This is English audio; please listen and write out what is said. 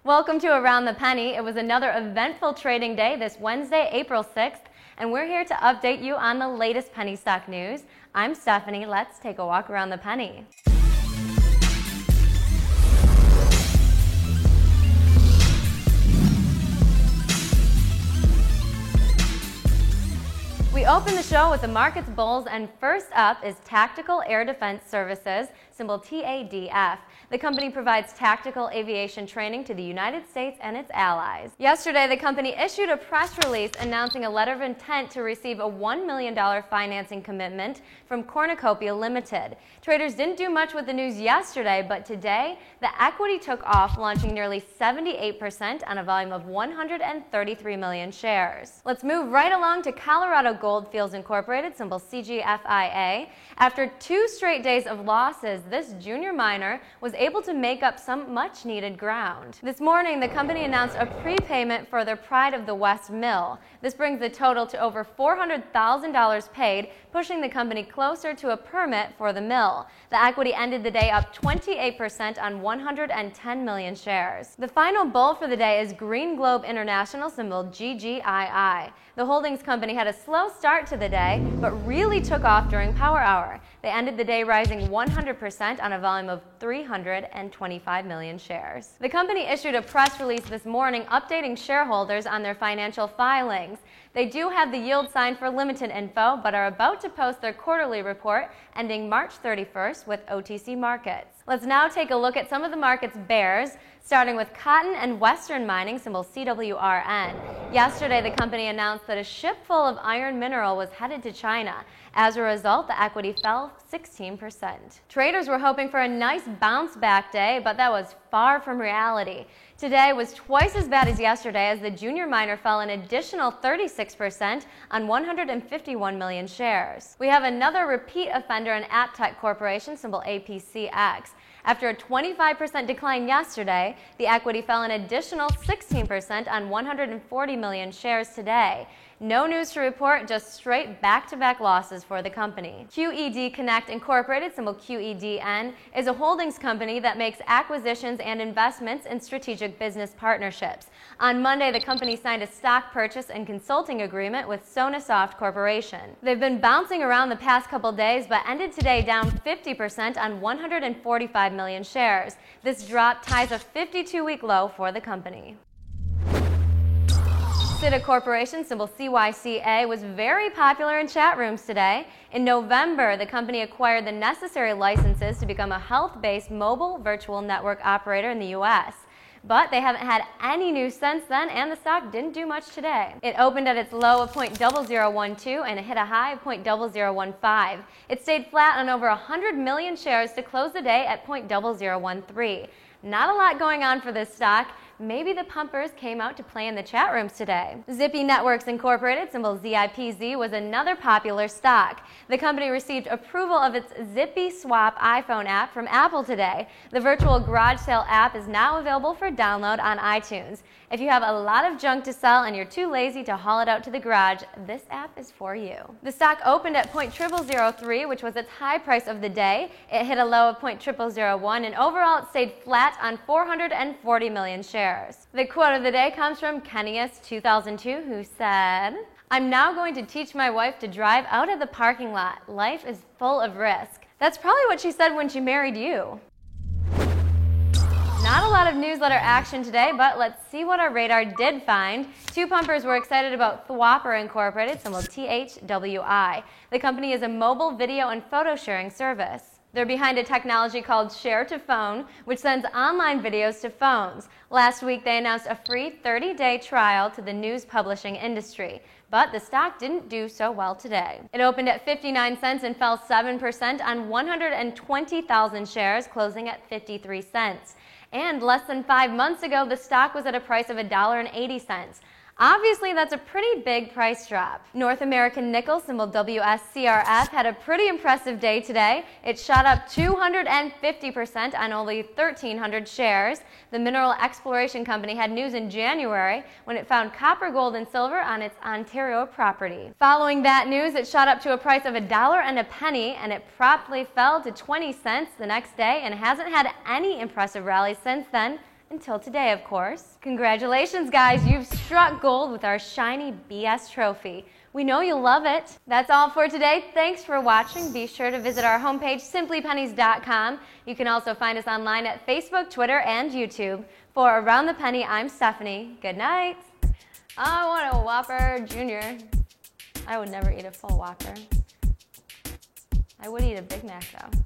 Welcome to Around the Penny. It was another eventful trading day this Wednesday, April 6th, and we're here to update you on the latest penny stock news. I'm Stephanie. Let's take a walk around the penny. We open the show with the market's bulls, and first up is Tactical Air Defense Services, symbol TADF. The company provides tactical aviation training to the United States and its allies. Yesterday, the company issued a press release announcing a letter of intent to receive a $1 million financing commitment from Cornucopia Limited. Traders didn't do much with the news yesterday, but today, the equity took off, launching nearly 78% on a volume of 133 million shares. Let's move right along to Colorado Goldfields Incorporated, symbol CGFIA. After 2 straight days of losses, this junior miner was able to make up some much-needed ground. This morning, the company announced a prepayment for their Pride of the West mill. This brings the total to over $400,000 paid, pushing the company closer to a permit for the mill. The equity ended the day up 28% on 110 million shares. The final bull for the day is Green Globe International, symbol GGII. The holdings company had a slow start to the day, but really took off during power hour. They ended the day rising 100% on a volume of 325 million shares. The company issued a press release this morning updating shareholders on their financial filings. They do have the yield sign for limited info, but are about to post their quarterly report ending March 31st with OTC Markets. Let's now take a look at some of the market's bears, starting with Cotton and Western Mining, symbol CWRN. Yesterday, the company announced that a ship full of iron mineral was headed to China. As a result, the equity fell 16%. Traders were hoping for a nice bounce-back day, but that was far from reality. Today was twice as bad as yesterday, as the junior miner fell an additional 36% on 151 million shares. We have another repeat offender in Aptech Corporation, symbol APCX. After a 25% decline yesterday, the equity fell an additional 16% on 140 million shares today. No news to report, just straight back-to-back losses for the company. QED Connect Incorporated, symbol QEDN, is a holdings company that makes acquisitions and investments in strategic business partnerships. On Monday, the company signed a stock purchase and consulting agreement with Sonasoft Corporation. They've been bouncing around the past couple days, but ended today down 50% on 145 million shares. This drop ties a 52-week low for the company. Sita Corporation, symbol CYCA, was very popular in chat rooms today. In November, the company acquired the necessary licenses to become a health-based mobile virtual network operator in the U.S. But they haven't had any news since then, and the stock didn't do much today. It opened at its low of 0.0012 and it hit a high of 0.0015. It stayed flat on over 100 million shares to close the day at 0.0013. Not a lot going on for this stock. Maybe the pumpers came out to play in the chat rooms today. Zippy Networks Incorporated, symbol ZIPZ, was another popular stock. The company received approval of its Zippy Swap iPhone app from Apple today. The virtual garage sale app is now available for download on iTunes. If you have a lot of junk to sell and you're too lazy to haul it out to the garage, this app is for you. The stock opened at 0.0003, which was its high price of the day. It hit a low of 0.0001, and overall it stayed flat on 440 million shares. The quote of the day comes from Kennius 2002, who said, "I'm now going to teach my wife to drive out of the parking lot. Life is full of risk." That's probably what she said when she married you. Not a lot of newsletter action today, but let's see what our radar did find. 2 pumpers were excited about Thwopper Incorporated, symbol THWI. The company is a mobile video and photo sharing service. They're behind a technology called Share to Phone, which sends online videos to phones. Last week, they announced a free 30-day trial to the news publishing industry. But the stock didn't do so well today. It opened at 59 cents and fell 7% on 120,000 shares, closing at 53 cents. And less than 5 months ago, the stock was at a price of $1.80. Obviously, that's a pretty big price drop. North American Nickel, symbol WSCRF, had a pretty impressive day today. It shot up 250% on only 1,300 shares. The mineral exploration company had news in January when it found copper, gold, and silver on its Ontario property. Following that news, it shot up to a price of $1 and a penny, and it promptly fell to 20 cents the next day and hasn't had any impressive rallies since then. Until today, of course. Congratulations, guys. You've struck gold with our shiny BS trophy. We know you'll love it. That's all for today. Thanks for watching. Be sure to visit our homepage, simplypennies.com. You can also find us online at Facebook, Twitter, and YouTube. For Around the Penny, I'm Stephanie. Good night. I want a Whopper Junior. I would never eat a full Whopper. I would eat a Big Mac, though.